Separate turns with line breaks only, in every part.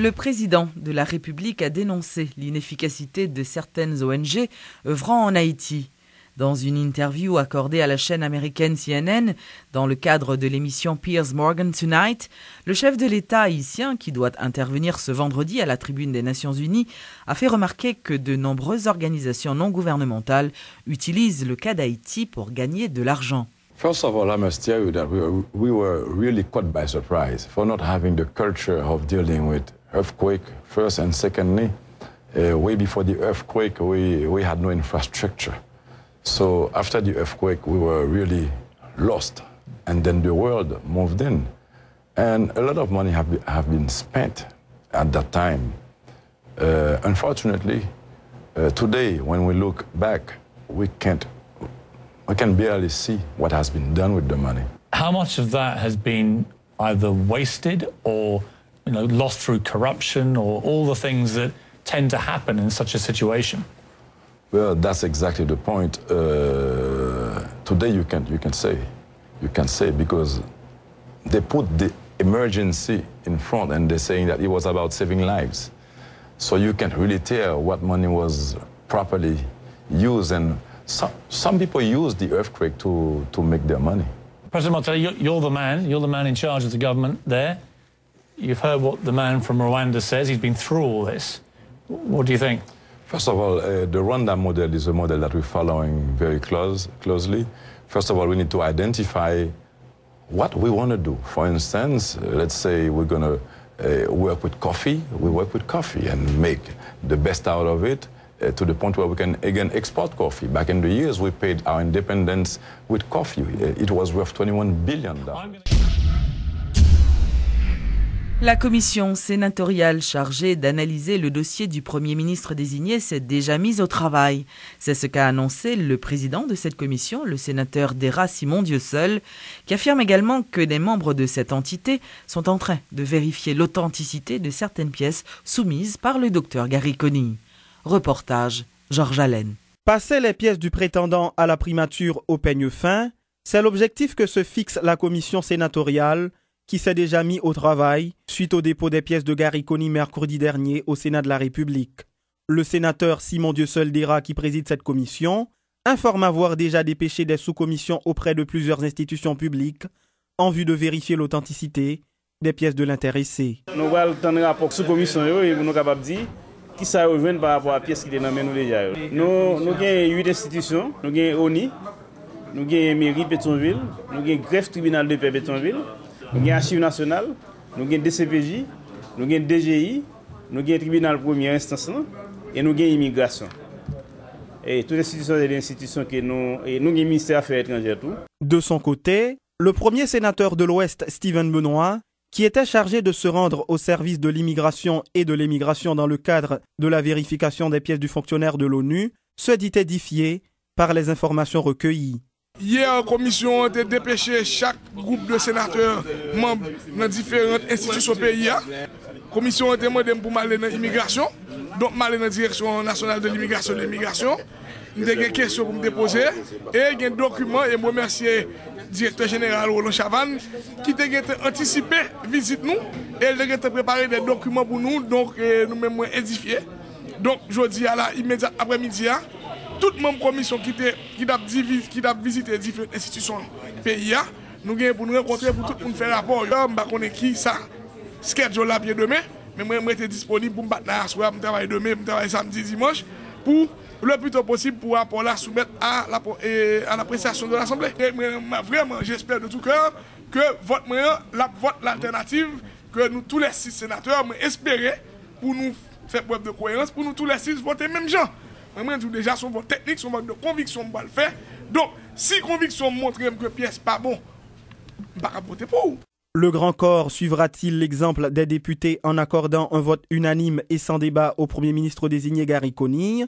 Le président de la République a dénoncé l'inefficacité de certaines ONG œuvrant en Haïti. Dans une interview accordée à la chaîne américaine CNN, dans le cadre de l'émission Piers Morgan Tonight, le chef de l'État haïtien, qui doit intervenir ce vendredi à la tribune des Nations Unies, a fait remarquer que de nombreuses organisations non gouvernementales utilisent le cas d'Haïti pour gagner de l'argent.
First of all, I must tell you that we were really caught by surprise for not having the culture of dealing with earthquake first and secondly. Way before the earthquake, we had no infrastructure. So after the earthquake, we were really lost. And then the world moved in. And a lot of money have been spent at that time. Unfortunately, today, when we look back, we can barely see what has been done with the money.
How much of that has been either wasted or lost through corruption or all the things that tend to happen in such a situation?
Well, that's exactly the point. Today you can say because they put the emergency in front and they're saying that it was about saving lives. So you can't really tell what money was properly used, and some people use the earthquake to make their money.
President Martelly, you're the man in charge of the government there. You've heard what the man from Rwanda says. He's been through all this. What do you think?
First of all, the Rwanda model is a model that we're following very closely. First of all, we need to identify what we want to do. For instance, let's say we're going to work with coffee. We work with coffee and make the best out of it to the point where we can, again, export coffee. Back in the years, we paid our independence with coffee. It was worth $21 billion.
La commission sénatoriale chargée d'analyser le dossier du Premier ministre désigné s'est déjà mise au travail. C'est ce qu'a annoncé le président de cette commission, le sénateur d'Era Simon Dieusseul, qui affirme également que des membres de cette entité sont en train de vérifier l'authenticité de certaines pièces soumises par le docteur Gariconi. Reportage, Georges Allen.
Passer les pièces du prétendant à la primature au peigne fin, c'est l'objectif que se fixe la commission sénatoriale qui s'est déjà mis au travail suite au dépôt des pièces de Gariconi mercredi dernier au Sénat de la République. Le sénateur Simon Dieusseul d'Era, qui préside cette commission, informe avoir déjà dépêché des sous-commissions auprès de plusieurs institutions publiques en vue de vérifier l'authenticité des pièces de l'intéressé.
Nous allons attendre un rapport sous-commission et nous sommes capables de dire qui ça revient par rapport à la pièce qui est dans nous déjà. Nous avons 8 institutions, nous avons ONI, nous avons mairie Pétionville, nous avons greffe tribunal de paix Pétionville, nous avons Archives nationales, nous avons DCPJ, nous avons DGI, nous avons tribunal première instance et nous avons immigration. Et toutes les institutions sont des institutions que nous avons ministère des Affaires étrangères.
De son côté, le premier sénateur de l'Ouest, Steven Benoît, qui était chargé de se rendre au service de l'immigration et de l'émigration dans le cadre de la vérification des pièces du fonctionnaire de l'ONU, se dit édifié par les informations recueillies.
Hier, la commission a dépêché chaque groupe de sénateurs membres dans différentes institutions pays. La commission a demandé pour aller dans l'immigration, donc aller dans la direction nationale de l'immigration et de l'immigration. Nous avons des questions pour me déposer et des documents. Et je remercie le directeur général Roland Chavannes qui a anticipé la visite nous et il a préparé des documents pour nous, donc nous-mêmes édifiés. Donc je dis à la immédiate après-midi, toute membre commission qui a visité différentes institutions pays, nous avons pour nous rencontrer pour tout le monde faire rapport. Je ne sais pas qui ça, schedule la pied demain, mais moi je suis disponible pour me battre là, je travaille demain, je travaille samedi, dimanche, pour le plus tôt possible pour rapport là soumettre à l'appréciation de l'Assemblée. Vraiment, j'espère de tout cœur que vote l'alternative, que nous tous les 6 sénateurs espérons pour nous faire preuve de cohérence, pour nous tous les 6 voter même gens. Moi, déjà, son vote technique, son vote de conviction, on va le faire. Donc, si conviction montre que la pièce n'est pas bon, on ne va pas voter pour.
Le grand corps suivra-t-il l'exemple des députés en accordant un vote unanime et sans débat au Premier ministre désigné Gariconi?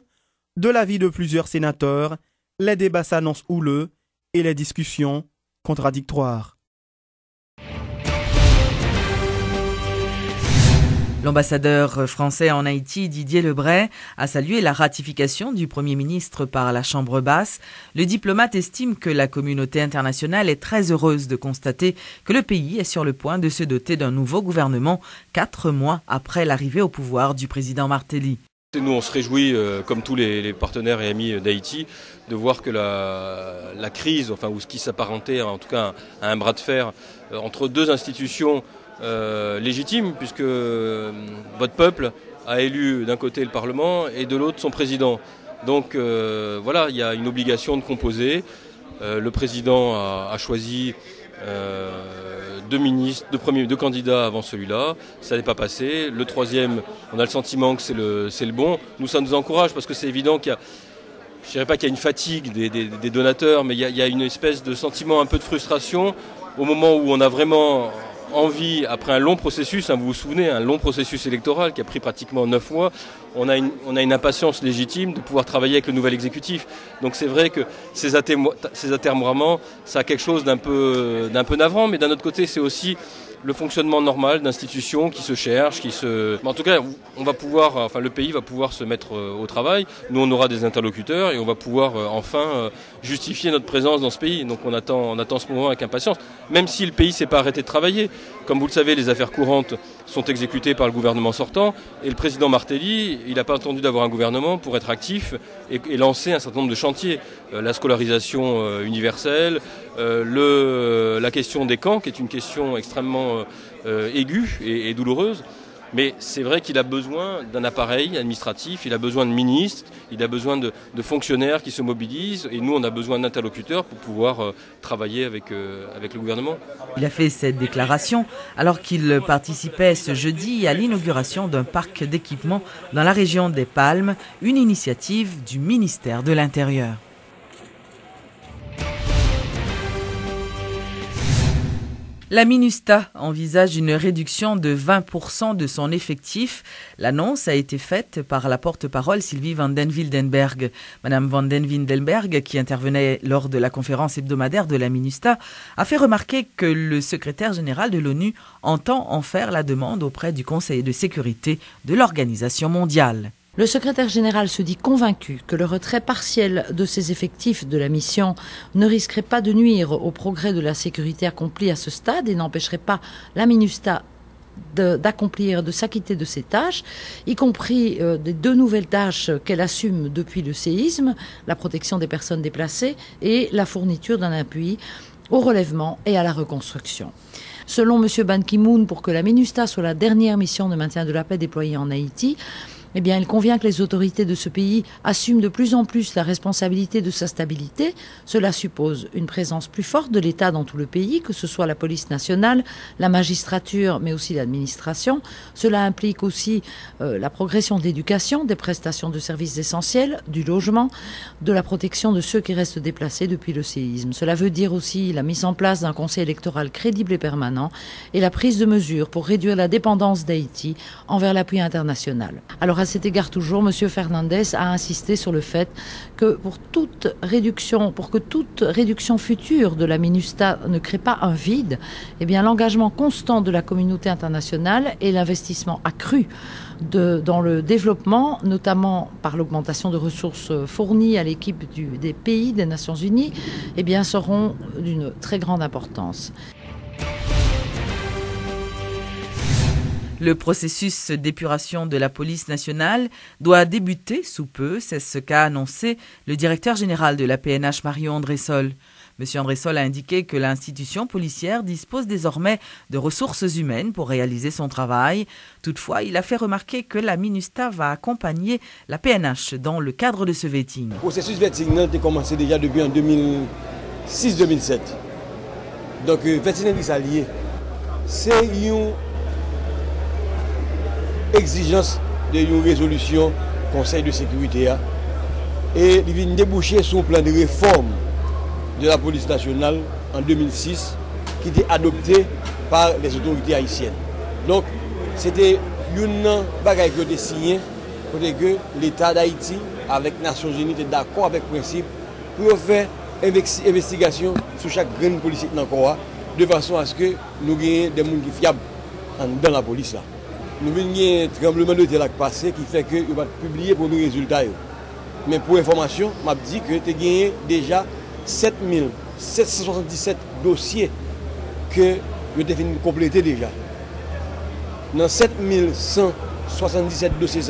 De l'avis de plusieurs sénateurs, les débats s'annoncent houleux et les discussions contradictoires.
L'ambassadeur français en Haïti, Didier Lebray, a salué la ratification du Premier ministre par la Chambre basse. Le diplomate estime que la communauté internationale est très heureuse de constater que le pays est sur le point de se doter d'un nouveau gouvernement 4 mois après l'arrivée au pouvoir du président Martelly.
Nous, on se réjouit, comme tous les partenaires et amis d'Haïti, de voir que la crise, enfin, ou ce qui s'apparentait en tout cas à un bras de fer entre deux institutions légitimes, puisque votre peuple a élu d'un côté le Parlement et de l'autre son président. Donc voilà, il y a une obligation de composer. Le président a choisi deux candidats avant celui-là, ça n'est pas passé. Le troisième, on a le sentiment que c'est le bon. Nous, ça nous encourage parce que c'est évident qu'il y a, je dirais pas qu'il y a une fatigue des donateurs, mais il y a une espèce de sentiment un peu de frustration au moment où on a vraiment envie, après un long processus, vous vous souvenez, un long processus électoral qui a pris pratiquement 9 mois, on a une impatience légitime de pouvoir travailler avec le nouvel exécutif. Donc c'est vrai que ces atermoiements, ça a quelque chose d'un peu navrant, mais d'un autre côté, c'est aussi le fonctionnement normal d'institutions qui se cherchent, En tout cas, le pays va pouvoir se mettre au travail. Nous, on aura des interlocuteurs et on va pouvoir enfin justifier notre présence dans ce pays. Donc on attend ce moment avec impatience, même si le pays ne s'est pas arrêté de travailler. Comme vous le savez, les affaires courantes sont exécutées par le gouvernement sortant et le président Martelly, il n'a pas attendu d'avoir un gouvernement pour être actif et lancer un certain nombre de chantiers. La scolarisation universelle, la question des camps, qui est une question extrêmement aiguë et douloureuse. Mais c'est vrai qu'il a besoin d'un appareil administratif, il a besoin de ministres, il a besoin de fonctionnaires qui se mobilisent. Et nous, on a besoin d'interlocuteurs pour pouvoir travailler avec le gouvernement.
Il a fait cette déclaration alors qu'il participait ce jeudi à l'inauguration d'un parc d'équipement dans la région des Palmes, une initiative du ministère de l'Intérieur. La MINUSTAH envisage une réduction de 20% de son effectif. L'annonce a été faite par la porte-parole Sylvie van den Wildenberg. Madame van den Wildenberg, qui intervenait lors de la conférence hebdomadaire de la MINUSTAH, a fait remarquer que le secrétaire général de l'ONU entend en faire la demande auprès du Conseil de sécurité de l'Organisation mondiale.
Le secrétaire général se dit convaincu que le retrait partiel de ses effectifs de la mission ne risquerait pas de nuire au progrès de la sécurité accompli à ce stade et n'empêcherait pas la MINUSTAH de s'acquitter de ses tâches, y compris des 2 nouvelles tâches qu'elle assume depuis le séisme, la protection des personnes déplacées et la fourniture d'un appui au relèvement et à la reconstruction. Selon M. Ban Ki-moon, pour que la MINUSTAH soit la dernière mission de maintien de la paix déployée en Haïti, eh bien, il convient que les autorités de ce pays assument de plus en plus la responsabilité de sa stabilité. Cela suppose une présence plus forte de l'État dans tout le pays, que ce soit la police nationale, la magistrature, mais aussi l'administration. Cela implique aussi la progression de l'éducation, des prestations de services essentiels, du logement, de la protection de ceux qui restent déplacés depuis le séisme. Cela veut dire aussi la mise en place d'un conseil électoral crédible et permanent et la prise de mesures pour réduire la dépendance d'Haïti envers l'appui international. Alors, à cet égard toujours, M. Fernandez a insisté sur le fait que pour que toute réduction future de la MINUSTAH ne crée pas un vide, eh bien l'engagement constant de la communauté internationale et l'investissement accru dans le développement, notamment par l'augmentation de ressources fournies à l'équipe des pays des Nations Unies, eh bien seront d'une très grande importance.
Le processus d'épuration de la police nationale doit débuter sous peu, c'est ce qu'a annoncé le directeur général de la PNH, Mario Andressol. M. Andressol a indiqué que l'institution policière dispose désormais de ressources humaines pour réaliser son travail. Toutefois, il a fait remarquer que la MINUSTAH va accompagner la PNH dans le cadre de ce vetting.
Le processus vetting a commencé déjà depuis en 2006-2007. Donc, le vetting est allié. C'est une exigence d'une résolution Conseil de sécurité et il vient déboucher sur un plan de réforme de la police nationale en 2006 qui était adopté par les autorités haïtiennes. Donc c'était une bagaille qui a été signée pour que l'État d'Haïti avec les Nations Unies était d'accord avec le principe pour faire investigation sur chaque grain policier dans le corps de façon à ce que nous ayons des gens qui fiables dans la police là. nous avons un tremblement de terre passé qui fait que nous va publier pour les résultats. Mais pour information, je dis que tu as gagné déjà 7777 dossiers que vous avez fini de compléter déjà. Dans 7177 dossiers,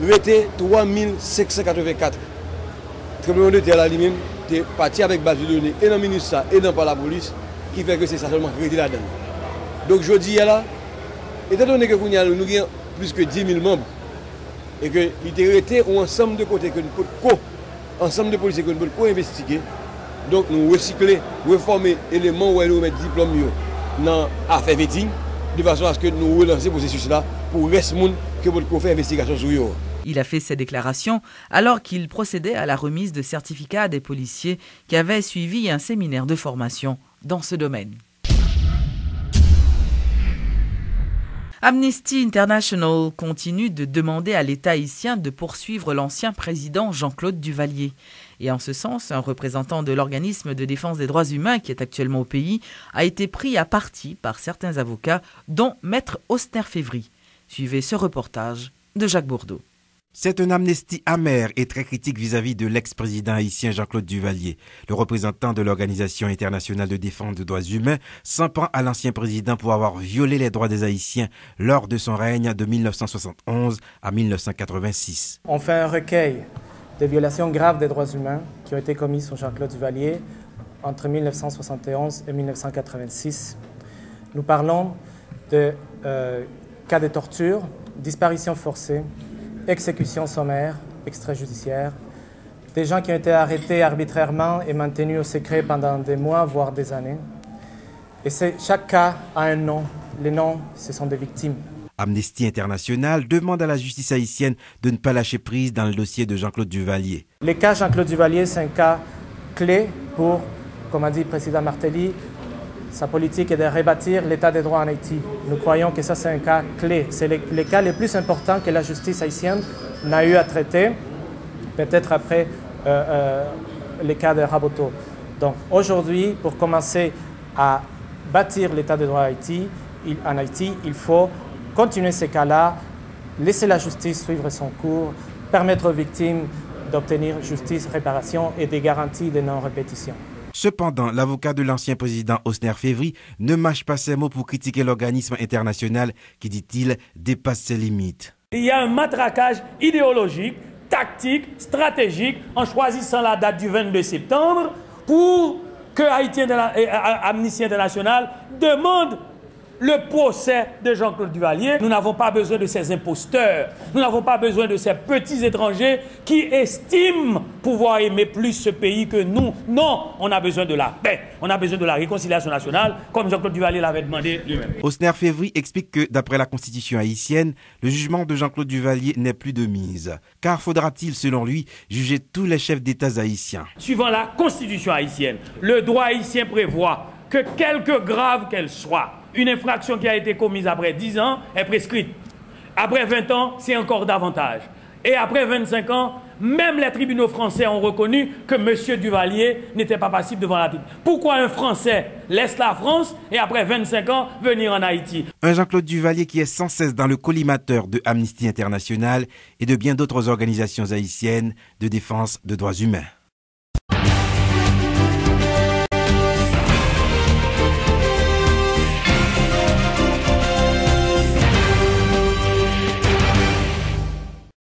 vous avez 3584. Le tremblement de terre lui-même est parti avec base de données et dans le ministère et dans la police qui fait que c'est ça seulement qui est là-dedans. Donc je dis là, étant donné que nous avons plus que 10 000 membres et que l'idée ou ensemble de côtés que nous pouvons ensemble de policiers que nous pouvons investiguer, donc nous recycler, reformer éléments où nous mettre diplôme dans l'affaire vetting de façon à ce que nous relancer le processus là pour le reste du monde que vous pouvez faire investigation sur eux.
Il a fait ces déclarations alors qu'il procédait à la remise de certificats à des policiers qui avaient suivi un séminaire de formation dans ce domaine. Amnesty International continue de demander à l'État haïtien de poursuivre l'ancien président Jean-Claude Duvalier. Et en ce sens, un représentant de l'organisme de défense des droits humains qui est actuellement au pays a été pris à partie par certains avocats, dont Maître Osner-Févry. Suivez ce reportage de Jacques Bourdeau.
C'est un amnistie amer et très critique vis-à-vis de l'ex-président haïtien Jean-Claude Duvalier. Le représentant de l'Organisation internationale de défense des droits humains s'en prend à l'ancien président pour avoir violé les droits des Haïtiens lors de son règne de 1971 à 1986.
On fait un recueil des violations graves des droits humains qui ont été commises sur Jean-Claude Duvalier entre 1971 et 1986. Nous parlons de cas de torture, disparition forcée, exécution sommaire, extrajudiciaire, des gens qui ont été arrêtés arbitrairement et maintenus au secret pendant des mois, voire des années. Et chaque cas a un nom. Les noms, ce sont des victimes.
Amnesty International demande à la justice haïtienne de ne pas lâcher prise dans le dossier de Jean-Claude Duvalier.
Le cas Jean-Claude Duvalier, c'est un cas clé pour, comme a dit le président Martelly, sa politique est de rebâtir l'état des droits en Haïti. Nous croyons que ça, c'est un cas clé. C'est le cas le plus important que la justice haïtienne n'a eu à traiter, peut-être après le cas de Raboteau. Donc aujourd'hui, pour commencer à bâtir l'état des droits en Haïti, il faut continuer ces cas-là, laisser la justice suivre son cours, permettre aux victimes d'obtenir justice, réparation et des garanties de non-répétition.
Cependant, l'avocat de l'ancien président Osner-Févry ne mâche pas ses mots pour critiquer l'organisme international qui, dit-il, dépasse ses limites.
Il y a un matraquage idéologique, tactique, stratégique en choisissant la date du 22 septembre pour que Amnesty International demande le procès de Jean-Claude Duvalier. Nous n'avons pas besoin de ces imposteurs, nous n'avons pas besoin de ces petits étrangers qui estiment pouvoir aimer plus ce pays que nous. Non, on a besoin de la paix, on a besoin de la réconciliation nationale, comme Jean-Claude Duvalier l'avait demandé lui-même.
Osner-Févry explique que, d'après la Constitution haïtienne, le jugement de Jean-Claude Duvalier n'est plus de mise. Car faudra-t-il, selon lui, juger tous les chefs d'État haïtiens?
Suivant la Constitution haïtienne, le droit haïtien prévoit que, quelque grave qu'elle soit, une infraction qui a été commise après 10 ans est prescrite. Après 20 ans, c'est encore davantage. Et après 25 ans, même les tribunaux français ont reconnu que M. Duvalier n'était pas passible devant la tribune. Pourquoi un Français laisse la France et après 25 ans venir en Haïti?
Un Jean-Claude Duvalier qui est sans cesse dans le collimateur de Amnesty International et de bien d'autres organisations haïtiennes de défense des droits humains.